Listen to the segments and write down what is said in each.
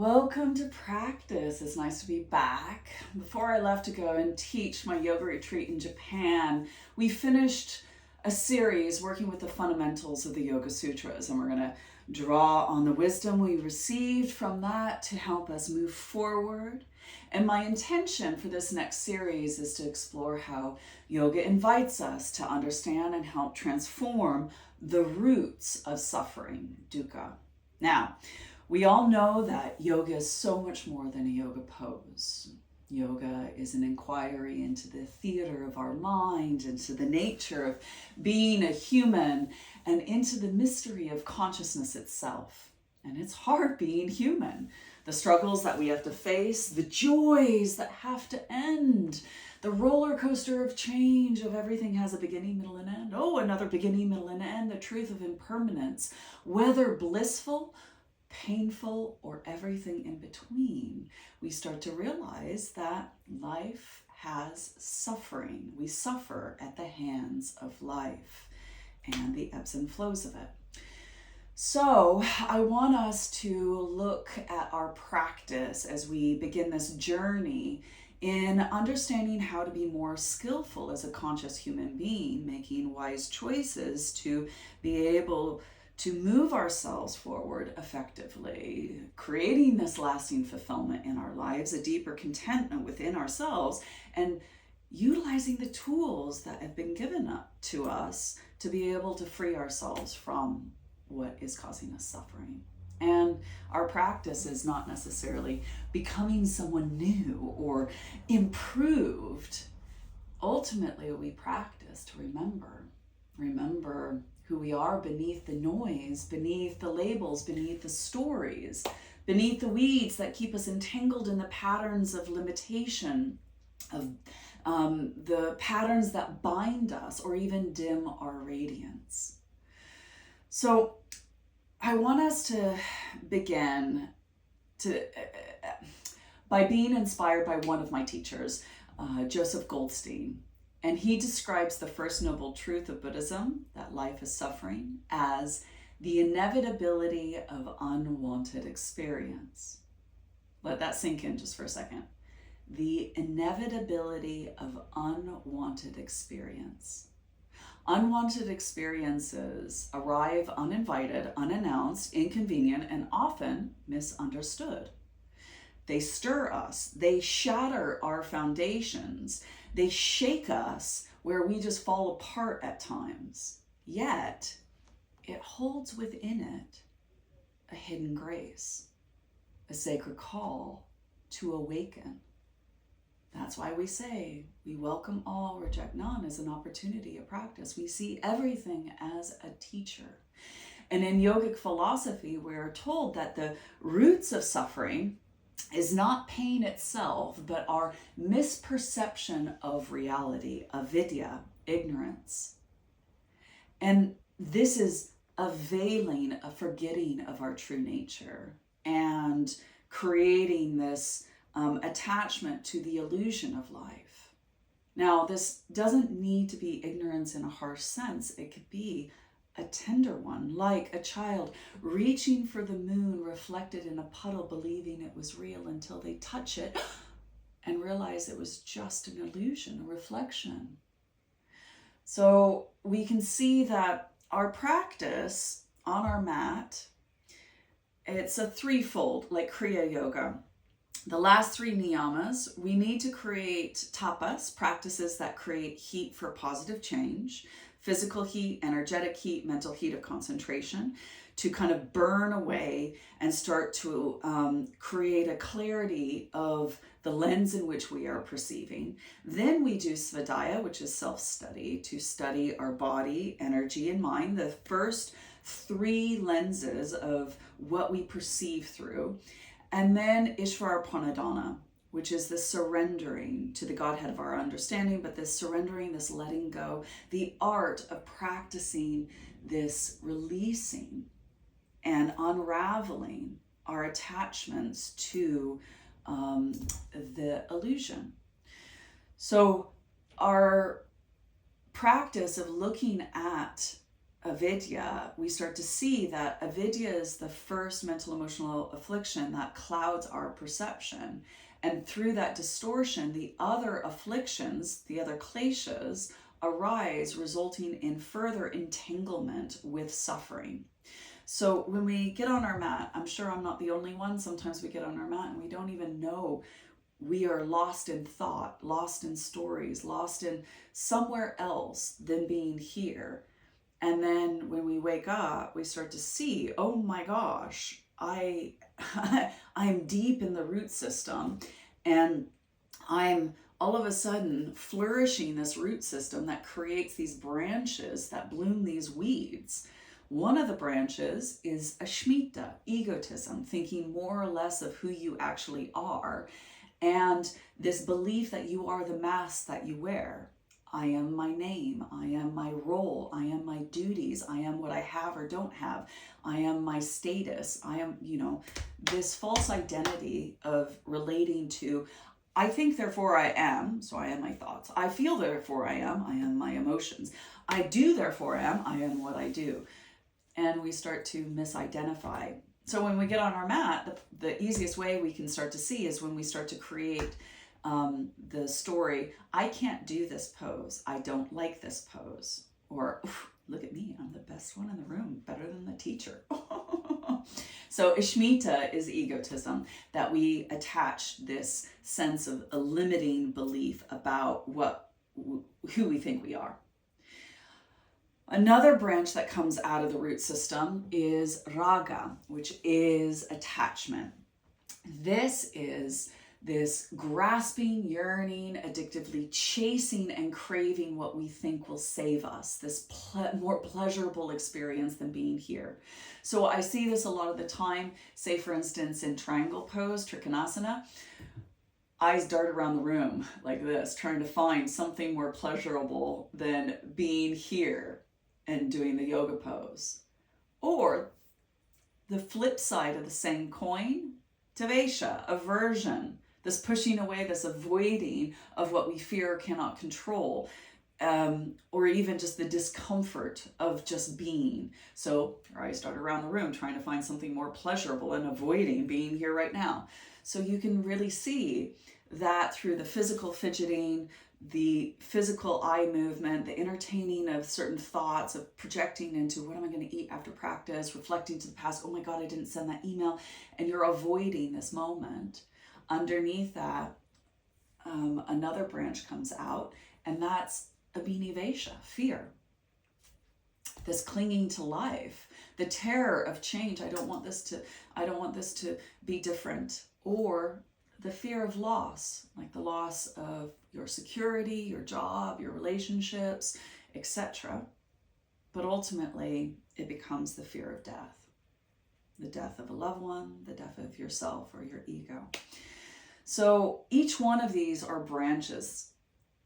Welcome to practice. It's nice to be back. Before I left to go and teach my yoga retreat in Japan, we finished a series working with the fundamentals of the Yoga Sutras, and we're going to draw on the wisdom we received from that to help us move forward. And my intention for this next series is to explore how yoga invites us to understand and help transform the roots of suffering, dukkha. Now, we all know that yoga is so much more than a yoga pose. Yoga is an inquiry into the theater of our mind, into the nature of being a human, and into the mystery of consciousness itself. And it's hard being human. The struggles that we have to face, the joys that have to end, the roller coaster of change of everything has a beginning, middle, and end. Oh, another beginning, middle, and end. The truth of impermanence, whether blissful, painful, or everything in between, we start to realize that life has suffering. We suffer at the hands of life and the ebbs and flows of it. So I want us to look at our practice as we begin this journey in understanding how to be more skillful as a conscious human being, making wise choices to be able to move ourselves forward effectively, creating this lasting fulfillment in our lives, a deeper contentment within ourselves, and utilizing the tools that have been given up to us to be able to free ourselves from what is causing us suffering. And our practice is not necessarily becoming someone new or improved. Ultimately, we practice to remember who we are beneath the noise, beneath the labels, beneath the stories, beneath the weeds that keep us entangled in the patterns of limitation, of the patterns that bind us or even dim our radiance. So I want us to begin by being inspired by one of my teachers, Joseph Goldstein. And he describes the first noble truth of Buddhism, that life is suffering, as the inevitability of unwanted experience. Let that sink in just for a second. The inevitability of unwanted experience. Unwanted experiences arrive uninvited, unannounced, inconvenient, and often misunderstood. They stir us, they shatter our foundations, they shake us where we just fall apart at times. Yet, it holds within it a hidden grace, a sacred call to awaken. That's why we say we welcome all, reject none as an opportunity, a practice. We see everything as a teacher. And in yogic philosophy, we're told that the roots of suffering is not pain itself, but our misperception of reality, avidya, ignorance. And this is a veiling, a forgetting of our true nature and creating this attachment to the illusion of life. Now, this doesn't need to be ignorance in a harsh sense. It could be a tender one, like a child reaching for the moon reflected in a puddle, believing it was real until they touch it and realize it was just an illusion, a reflection. So we can see that our practice on our mat, it's a threefold, like Kriya Yoga. The last three niyamas, we need to create tapas, practices that create heat for positive change, physical heat, energetic heat, mental heat of concentration, to kind of burn away and start to create a clarity of the lens in which we are perceiving. Then we do svadhyaya, which is self-study, to study our body, energy, and mind, the first three lenses of what we perceive through. And then Ishvara Pranadhana, which is the surrendering to the Godhead of our understanding, but this surrendering, this letting go, the art of practicing this releasing and unraveling our attachments to the illusion. So our practice of looking at avidya, we start to see that avidya is the first mental emotional affliction that clouds our perception. And through that distortion, the other afflictions, the other kleshas, arise, resulting in further entanglement with suffering. So when we get on our mat, I'm sure I'm not the only one. Sometimes we get on our mat and we don't even know. We are lost in thought, lost in stories, lost in somewhere else than being here. And then when we wake up, we start to see, oh my gosh, I'm deep in the root system, and I'm all of a sudden flourishing this root system that creates these branches that bloom these weeds. One of the branches is ashmita, egotism, thinking more or less of who you actually are, and this belief that you are the mask that you wear. I am my name, I am my role, I am my duties, I am what I have or don't have, I am my status, I am, this false identity of relating to, I think therefore I am, so I am my thoughts. I feel therefore I am my emotions. I do therefore I am what I do. And we start to misidentify. So when we get on our mat, the easiest way we can start to see is when we start to create the story, I can't do this pose, I don't like this pose, or look at me, I'm the best one in the room, better than the teacher. So ashmita is egotism, that we attach this sense of a limiting belief about who we think we are. Another branch that comes out of the root system is raga, which is attachment. This is this grasping, yearning, addictively chasing and craving what we think will save us, this more pleasurable experience than being here. So I see this a lot of the time, say for instance in triangle pose, Trikonasana, eyes dart around the room like this, trying to find something more pleasurable than being here and doing the yoga pose. Or the flip side of the same coin, Tavesha, aversion, this pushing away, this avoiding of what we fear or cannot control, or even just the discomfort of just being. So I start around the room trying to find something more pleasurable and avoiding being here right now. So you can really see that through the physical fidgeting, the physical eye movement, the entertaining of certain thoughts, of projecting into what am I going to eat after practice, reflecting to the past, oh my God, I didn't send that email, and you're avoiding this moment. Underneath that, another branch comes out, and that's abhinivesha, fear. This clinging to life, the terror of change. I don't want this to be different. Or the fear of loss, like the loss of your security, your job, your relationships, etc. But ultimately, it becomes the fear of death. The death of a loved one, the death of yourself or your ego. So each one of these are branches,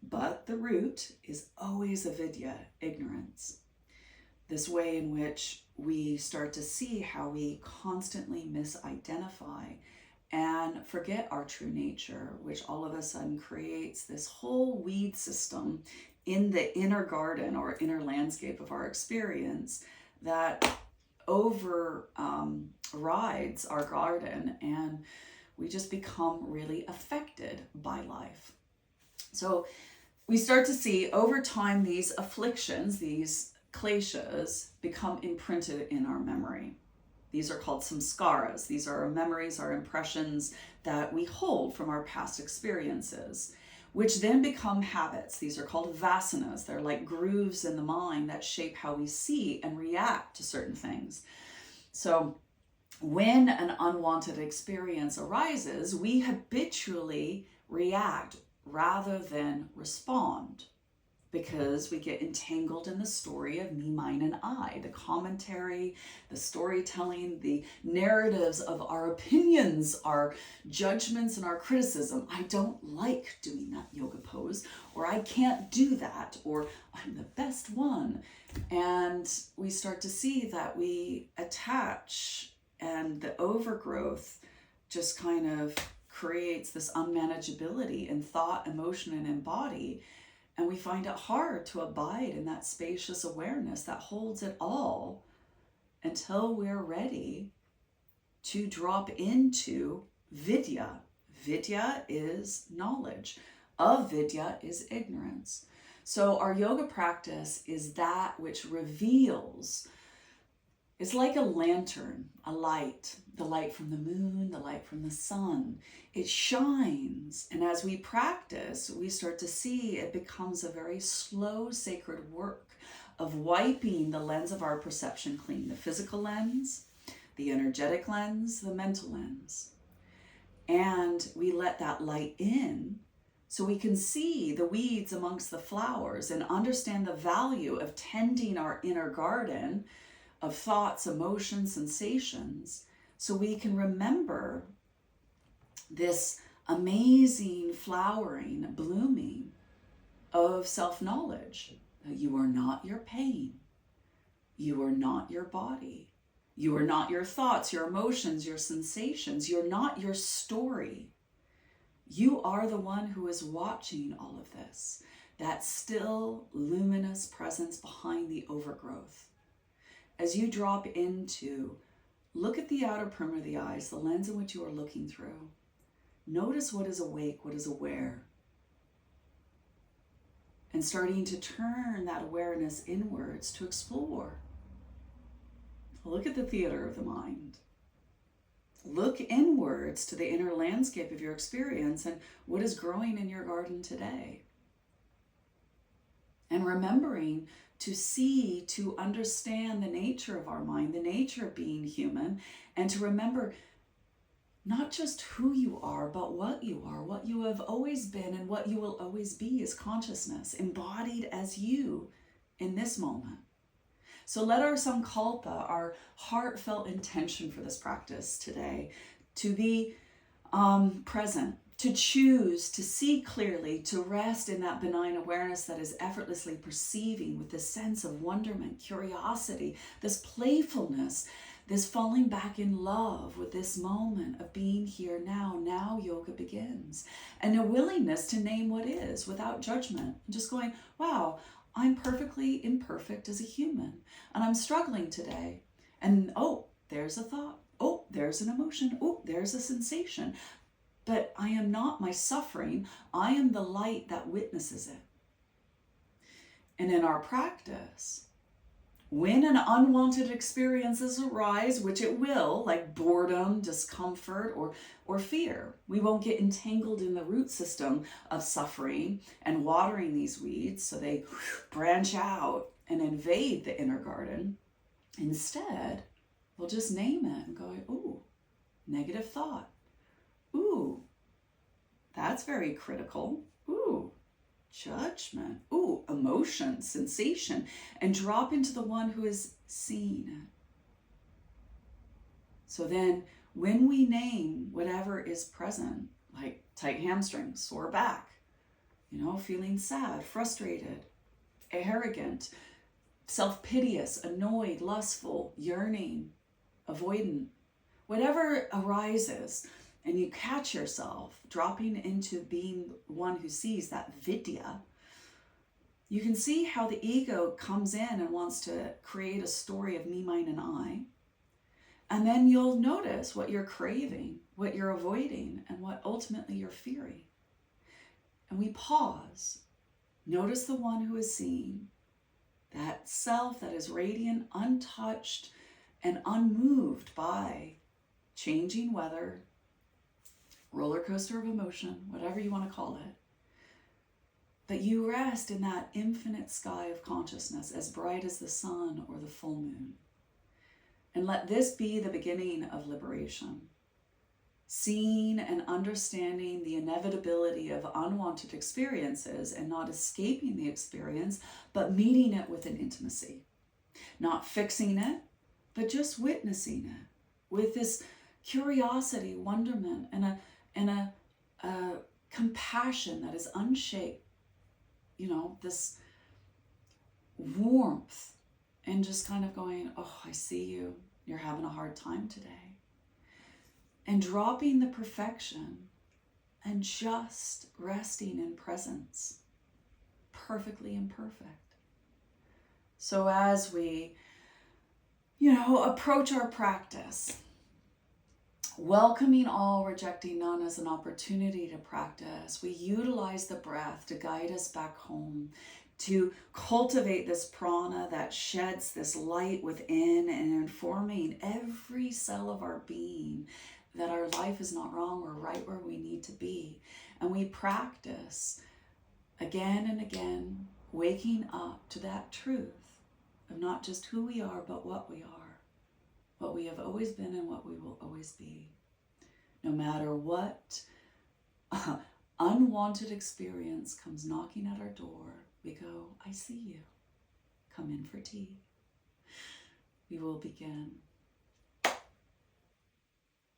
but the root is always avidya, ignorance. This way in which we start to see how we constantly misidentify and forget our true nature, which all of a sudden creates this whole weed system in the inner garden or inner landscape of our experience that overrides our garden, and we just become really affected by life. So we start to see over time these afflictions, these kleshas, become imprinted in our memory. These are called samskaras. These are our memories, our impressions that we hold from our past experiences, which then become habits. These are called vasanas. They're like grooves in the mind that shape how we see and react to certain things. So when an unwanted experience arises, we habitually react rather than respond, because we get entangled in the story of me, mine, and I, the commentary, the storytelling, the narratives of our opinions, our judgments, and our criticism. I don't like doing that yoga pose, or I can't do that, or I'm the best one. And we start to see that we attach, and the overgrowth just kind of creates this unmanageability in thought, emotion, and in body. And we find it hard to abide in that spacious awareness that holds it all until we're ready to drop into Vidya. Vidya is knowledge. Avidya is ignorance. So our yoga practice is that which reveals. It's like a lantern, a light, the light from the moon, the light from the sun. It shines, and as we practice, we start to see it becomes a very slow, sacred work of wiping the lens of our perception clean, the physical lens, the energetic lens, the mental lens. And we let that light in so we can see the weeds amongst the flowers and understand the value of tending our inner garden of thoughts, emotions, sensations, so we can remember this amazing flowering, blooming of self-knowledge, that you are not your pain, you are not your body, you are not your thoughts, your emotions, your sensations, you're not your story. You are the one who is watching all of this, that still luminous presence behind the overgrowth. As you drop into, look at the outer perimeter of the eyes, the lens in which you are looking through. Notice what is awake, what is aware. And starting to turn that awareness inwards to explore. Look at the theater of the mind. Look inwards to the inner landscape of your experience and what is growing in your garden today. And remembering to see, to understand the nature of our mind, the nature of being human, and to remember not just who you are, but what you have always been and what you will always be is consciousness, embodied as you in this moment. So let our sankalpa, our heartfelt intention for this practice today, to be present, to choose, to see clearly, to rest in that benign awareness that is effortlessly perceiving with this sense of wonderment, curiosity, this playfulness, this falling back in love with this moment of being here now. Now yoga begins. And a willingness to name what is without judgment. Just going, wow, I'm perfectly imperfect as a human. And I'm struggling today. And oh, there's a thought. Oh, there's an emotion. Oh, there's a sensation. But I am not my suffering. I am the light that witnesses it. And in our practice, when an unwanted experiences arise, which it will, like boredom, discomfort, or fear, we won't get entangled in the root system of suffering and watering these weeds so they branch out and invade the inner garden. Instead, we'll just name it and go, ooh, negative thought. Ooh, that's very critical. Ooh, judgment. Ooh, emotion, sensation, and drop into the one who is seen. So then when we name whatever is present, like tight hamstrings, sore back, feeling sad, frustrated, arrogant, self-piteous, annoyed, lustful, yearning, avoidant, whatever arises, and you catch yourself dropping into being one who sees that vidya, you can see how the ego comes in and wants to create a story of me, mine, and I. And then you'll notice what you're craving, what you're avoiding, and what ultimately you're fearing. And we pause. Notice the one who is seen, that self that is radiant, untouched, and unmoved by changing weather, roller coaster of emotion, whatever you want to call it. But you rest in that infinite sky of consciousness, as bright as the sun or the full moon. And let this be the beginning of liberation. Seeing and understanding the inevitability of unwanted experiences and not escaping the experience, but meeting it with an intimacy. Not fixing it, but just witnessing it with this curiosity, wonderment, and a compassion that is unshaped. This warmth, and just kind of going, oh, I see you. You're having a hard time today. And dropping the perfection and just resting in presence. perfectly imperfect. So as we, approach our practice, welcoming all, rejecting none as an opportunity to practice, we utilize the breath to guide us back home, to cultivate this prana that sheds this light within and informing every cell of our being that our life is not wrong, we're right where we need to be. And we practice again and again, waking up to that truth of not just who we are, but what we are, what we have always been and what we will always be. No matter what unwanted experience comes knocking at our door, we go, I see you. Come in for tea. We will begin.